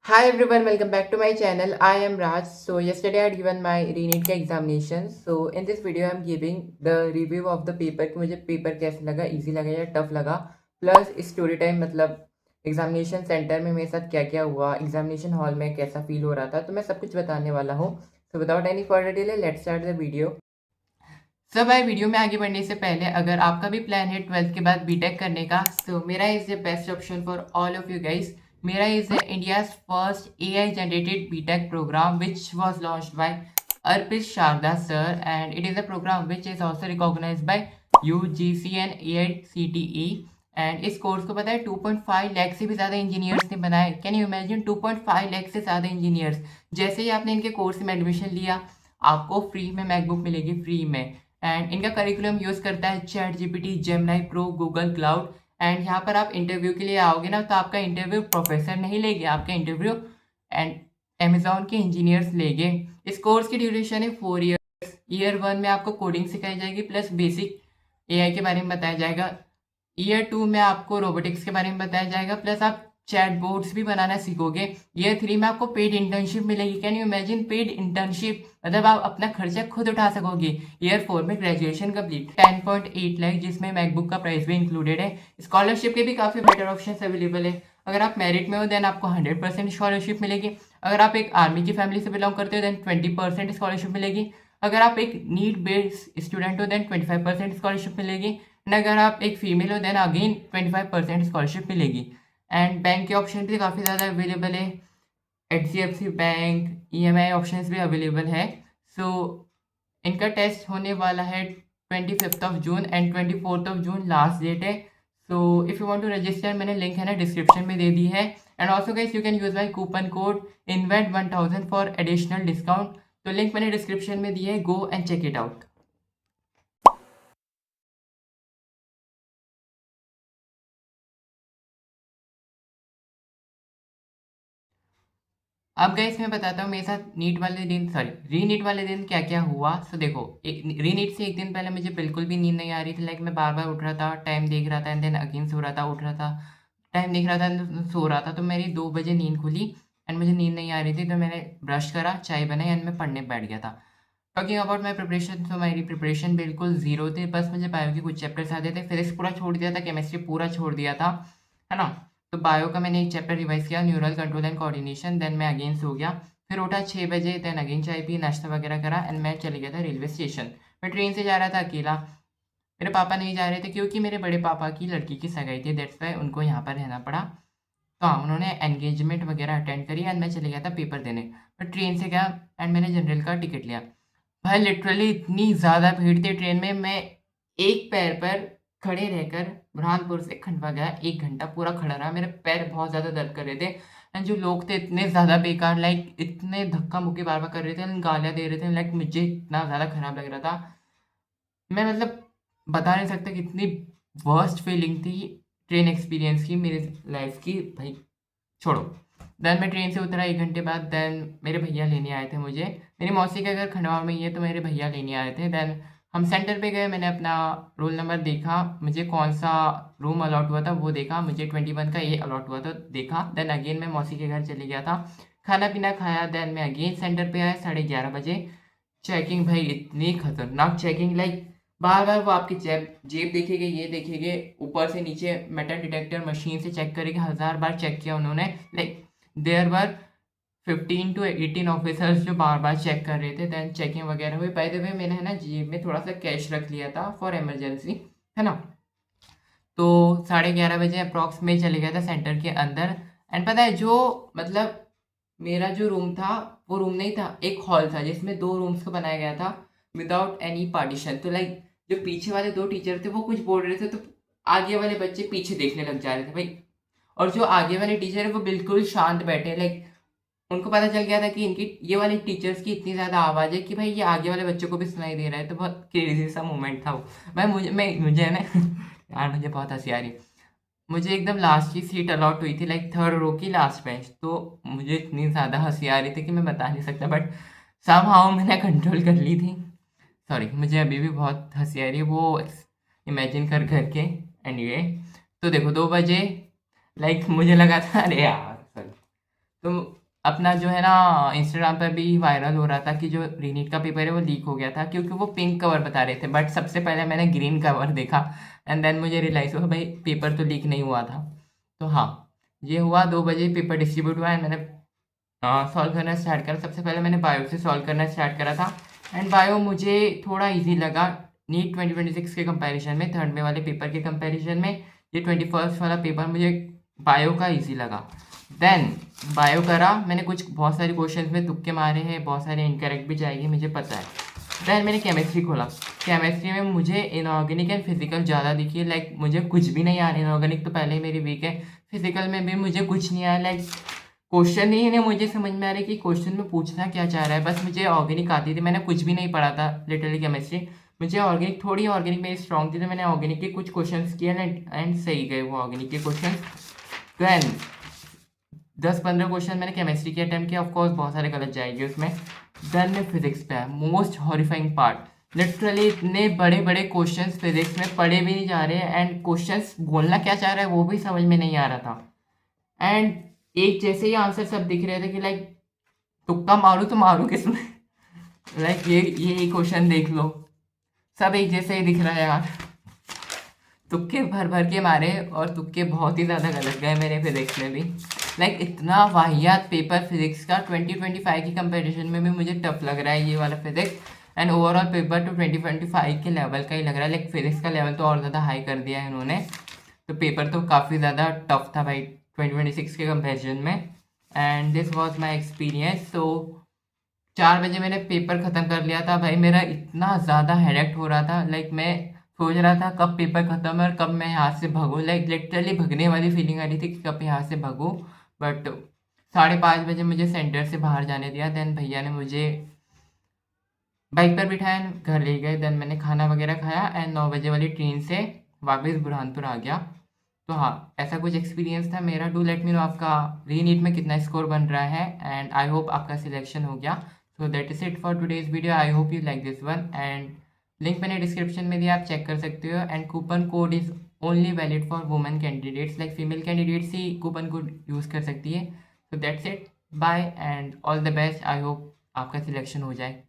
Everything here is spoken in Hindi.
Hi everyone, welcome back to my channel. I am Raj. So yesterday I had given my re-NEET का examination. So in this video I'm giving the review of the paper कि मुझे पेपर कैसा लगा, easy लगा या tough लगा. प्लस स्टोरी टाइम मतलब एग्जामिनेशन सेंटर में मेरे साथ क्या क्या हुआ, एग्जामिनेशन हॉल में कैसा फील हो रहा था, तो मैं सब कुछ बताने वाला हूँ. So without any further delay let's start the video. सब भाई वीडियो में आगे बढ़ने से पहले अगर आपका भी प्लान है 12th के बाद बीटेक करने का, सो मेरा is the best option for all of you guys. मेरा is India's first AI generated BTech programme which was launched by Arpit Sharda sir and it is a programme which is also recognised by UGC and AICTE. And इस कोर्स को पता है 2.5 लाख से भी ज़्यादा इंजीनियर्स ने बनाया. कैन यू इमेजिन 2.5 लाख से ज़्यादा इंजीनियर्स. जैसे ही आपने इनके कोर्स में एडमिशन लिया आपको फ्री में मैकबुक मिलेगी, फ्री में. एंड इनका करिकुलम यूज़ करता है chat GPT, Gemini pro, Google cloud. And यहाँ पर आप इंटरव्यू के लिए आओगे ना, तो आपका इंटरव्यू प्रोफेसर नहीं लेंगे, आपका इंटरव्यू एंड अमेजोन के इंजीनियर्स लेंगे. इस कोर्स की ड्यूरेशन है 4 ईयर्स. ईयर 1 में आपको कोडिंग सिखाई जाएगी प्लस बेसिक एआई के बारे में बताया जाएगा. ईयर 2 में आपको रोबोटिक्स के बारे में बताया जाएगा प्लस आप चैट बोर्ड्स भी बनाना सीखोगे. ईयर 3 में आपको पेड इंटर्नशिप मिलेगी. Can you imagine paid internship, मतलब आप अपना खर्चा खुद उठा सकोगे. ईयर 4 में ग्रेजुएशन कंप्लीट 10.8 लाख जिसमें मैकबुक का प्राइस भी इंक्लूडेड है. स्कॉलरशिप के भी काफ़ी बेटर ऑप्शन अवेलेबल है. अगर आप मेरिट में हो देन आपको 100% स्कॉलरशिप मिलेगी. अगर आप एक आर्मी की फैमिली से बिलोंग करते हो देन 20% स्कॉलरशिप मिलेगी. अगर आप एक नीड बेस्ड स्टूडेंट हो देन 25% स्कॉलरशिप मिलेगी. एंड अगर आप एक फीमेल हो देन अगेन 25% स्कॉलरशिप मिलेगी. एंड बैंक के ऑप्शन भी काफ़ी ज़्यादा अवेलेबल है. HDFC बैंक, EMI ऑप्शंस भी अवेलेबल है. सो इनका टेस्ट होने वाला है 25 June and 24 June last date है. So if you want to register मैंने लिंक है ना डिस्क्रिप्शन में दे दी है. And also guys you can use my coupon code INVET1000 for additional discount. तो लिंक मैंने डिस्क्रिप्शन में दी है, go and check it out. अब गाइस मैं बताता हूँ मेरे साथ नीट वाले दिन, सॉरी री नीट वाले दिन क्या क्या हुआ. सो देखो, एक री नीट से एक दिन पहले मुझे बिल्कुल भी नींद नहीं आ रही थी. लाइक मैं बार बार उठ रहा था, टाइम देख रहा था एंड देन अगेन सो रहा था, उठ रहा था, टाइम देख रहा था and सो रहा था. तो मेरी 2 बजे नींद खुली एंड मुझे नींद नहीं आ रही थी. तो मैंने ब्रश करा, चाय बनाई एंड मैं पढ़ने बैठ गया था. टॉकिंग अबाउट माई प्रिपरेशन, तो मेरी प्रिपरेशन बिल्कुल ज़ीरो थी. बस मुझे बायो के कुछ चैप्टर्स आते थे, फिजिक्स पूरा छोड़ दिया था, केमिस्ट्री पूरा छोड़ दिया था, है ना. तो बायो का मैंने एक चैप्टर रिवाइज किया, neural control and coordination. Then मैं अगेन सो गया. फिर उठा 6 बजे, देन अगेन चाय पी, नाश्ता वगैरह करा एंड मैं चले गया था रेलवे स्टेशन. मैं ट्रेन से जा रहा था अकेला. मेरे पापा नहीं जा रहे थे क्योंकि मेरे बड़े पापा की लड़की की सगाई थी, दैट्स वाई उनको यहाँ पर रहना पड़ा. तो हाँ, उन्होंने एंगेजमेंट वगैरह अटेंड करी एंड मैं चले गया था पेपर देने. मैं ट्रेन से गया एंड मैंने जनरल का टिकट लिया. भाई लिटरली इतनी ज़्यादा भीड़ थी ट्रेन में. मैं एक पैर पर खड़े रहकर बुरहानपुर से खंडवा गया, 1 घंटा पूरा खड़ा रहा. मेरे पैर बहुत ज़्यादा दर्द कर रहे थे एंड जो लोग थे इतने ज़्यादा बेकार, लाइक इतने धक्का मुक्की बार बार कर रहे थे एंड गालियाँ दे रहे थे. लाइक मुझे इतना ज़्यादा खराब लग रहा था. मैं मतलब बता नहीं सकता कितनी वर्स्ट फीलिंग थी ट्रेन एक्सपीरियंस की मेरे लाइफ की. भाई छोड़ो. देन मैं ट्रेन से उतरा 1 घंटे बाद. देन मेरे भैया लेने आए थे मुझे. मेरी मौसी का घर खंडवा में ही है तो मेरे भैया लेने आए थे. देन हम सेंटर पे गए, मैंने अपना रोल नंबर देखा, मुझे कौन सा रूम अलॉट हुआ था वो देखा, मुझे 21 का ये अलॉट हुआ था देखा. देन अगेन मैं मौसी के घर चले गया था, खाना पीना खाया. देन मैं अगेन सेंटर पे आया 11:30 बजे. चेकिंग भाई इतनी खतरनाक चेकिंग, लाइक बार बार वो आपकी जेब जेब देखेंगे, ये देखेंगे, ऊपर से नीचे मेटल डिटेक्टर मशीन से चेक करेंगे. 1000 बार चेक किया उन्होंने. Like there were 15 to 18 officers जो बार बार चेक कर रहे थे. देन चेकिंग वगैरह हुई. बाय द वे मैंने है ना जेब में थोड़ा सा कैश रख लिया था फॉर इमरजेंसी, है ना. तो 11:30 बजे अप्रॉक्स में चले गया था सेंटर के अंदर. एंड पता है जो मतलब मेरा जो रूम था वो रूम नहीं था, एक हॉल था जिसमें 2 रूम्स को बनाया गया था विदाउट एनी पार्टीशन. तो लाइक जो पीछे वाले 2 टीचर थे वो कुछ बोल रहे थे तो आगे वाले बच्चे पीछे देखने लग जा रहे थे भाई. और जो आगे वाले टीचर है वो बिल्कुल शांत बैठे. लाइक उनको पता चल गया था कि इनकी ये वाले टीचर्स की इतनी ज़्यादा आवाज़ है कि भाई ये आगे वाले बच्चों को भी सुनाई दे रहा है. तो बहुत क्रेजी सा मोमेंट था वो. भाई मुझे है ना यार मुझे बहुत हंसी आ रही. मुझे एकदम लास्ट की सीट अलॉट हुई थी, लाइक थर्ड रो की लास्ट बेंच. तो मुझे इतनी ज़्यादा हंसी आ रही थी कि मैं बता नहीं सकता, बट समहाउ मैंने कंट्रोल कर ली थी. सॉरी, मुझे अभी भी बहुत हंसी आ रही है वो इमेजिन कर करके. एनीवे, तो देखो 2 बजे, लाइक मुझे लगा था अरे यार सॉरी. तो अपना जो है ना इंस्टाग्राम पर भी वायरल हो रहा था कि जो रीनीट का पेपर है वो लीक हो गया था, क्योंकि वो पिंक कवर बता रहे थे, बट सबसे पहले मैंने ग्रीन कवर देखा एंड देन मुझे रियलाइज़ हुआ भाई पेपर तो लीक नहीं हुआ था। तो हाँ, ये हुआ 2 बजे पेपर डिस्ट्रीब्यूट हुआ एंड मैंने सॉल्व करना स्टार्ट करा। सबसे पहले मैंने बायो से सॉल्व करना स्टार्ट करा था एंड बायो मुझे थोड़ा ईजी लगा नीट 2026 के कंपैरिजन में, थर्ड में वाले पेपर के कंपैरिजन में ये 21st वाला पेपर मुझे बायो का ईजी लगा। देन बायो करा मैंने, कुछ बहुत सारे क्वेश्चंस में तुक्के मारे हैं, बहुत सारे इनकरेक्ट भी जाएंगे मुझे पता है। देन मैंने केमिस्ट्री खोला, केमिस्ट्री में मुझे इनऑर्गेनिक एंड फिजिकल ज़्यादा दिखी, लाइक मुझे कुछ भी नहीं आ रहा, इनऑर्गेनिक तो पहले ही मेरी वीक है, फिजिकल में भी मुझे कुछ नहीं आया, लाइक क्वेश्चन ही नहीं मुझे समझ में आ रहा है कि क्वेश्चन में पूछना क्या चाह रहा है। बस मुझे ऑर्गेनिक आती थी, मैंने कुछ भी नहीं पढ़ा था लिटरली केमिस्ट्री। मुझे ऑर्गेनिक थोड़ी ऑर्गेनिक मेरी स्ट्रॉन्ग थी, तो मैंने ऑर्गेनिक के कुछ क्वेश्चंस किए एंड सही गए वो ऑर्गेनिक के क्वेश्चन। देन 10-15 क्वेश्चन मैंने केमिस्ट्री के अटैम्प्ट किया, ऑफकोर्स बहुत सारे गलत जाएंगे उसमें। देन में फिजिक्स पे है मोस्ट हॉरिफाइंग पार्ट, लिटरली इतने बड़े बड़े क्वेश्चंस फिजिक्स में पढ़े भी नहीं जा रहे हैं एंड क्वेश्चंस बोलना क्या चाह रहा है वो भी समझ में नहीं आ रहा था। एंड एक जैसे ही आंसर सब दिख रहे थे कि लाइक तुक्का मारूं तो मारूं किसमें लाइक ये क्वेश्चन देख लो, सब एक जैसे ही दिख रहा है यार। तुक्के भर भर के मारे और तुक्के बहुत ही ज़्यादा गलत गए मेरे फिजिक्स में भी। लाइक इतना वाहियात पेपर फिजिक्स का 2025 की कंपैरिजन में भी मुझे टफ लग रहा है ये वाला फिजिक्स, एंड ओवरऑल पेपर तो 2025 के लेवल का ही लग रहा है। लाइक फिजिक्स का लेवल तो और ज़्यादा हाई कर दिया है इन्होंने, तो पेपर तो काफ़ी ज़्यादा टफ था भाई 2026 के कंपैरिजन में। And this was my experience. तो 4 बजे मैंने पेपर ख़त्म कर लिया था भाई, मेरा इतना ज़्यादा हेडेक हो रहा था, लाइक मैं सोच रहा था कब पेपर ख़त्म है और कब मैं यहाँ से भागूँ, लाइक लिटरली भगने वाली फीलिंग आ रही थी कि कब यहाँ से भागूँ। बट 5:30 बजे मुझे सेंटर से बाहर जाने दिया, देन भैया ने मुझे बाइक पर बिठाया, घर ले गए, देन मैंने खाना वगैरह खाया एंड 9 बजे वाली ट्रेन से वापस बुरहानपुर आ गया। तो हाँ, ऐसा कुछ एक्सपीरियंस था मेरा। डू लेट मी नो आपका री नीट में कितना स्कोर बन रहा है एंड आई होप आपका सिलेक्शन हो गया। So that is it for today's video, I hope you like this one and link मैंने डिस्क्रिप्शन में दिया, आप चेक कर सकते हो। And coupon code is only valid for women candidates, like female candidates ही कूपन कोड यूज़ कर सकती है। So that's it, bye and all the best, I hope आपका सिलेक्शन हो जाए।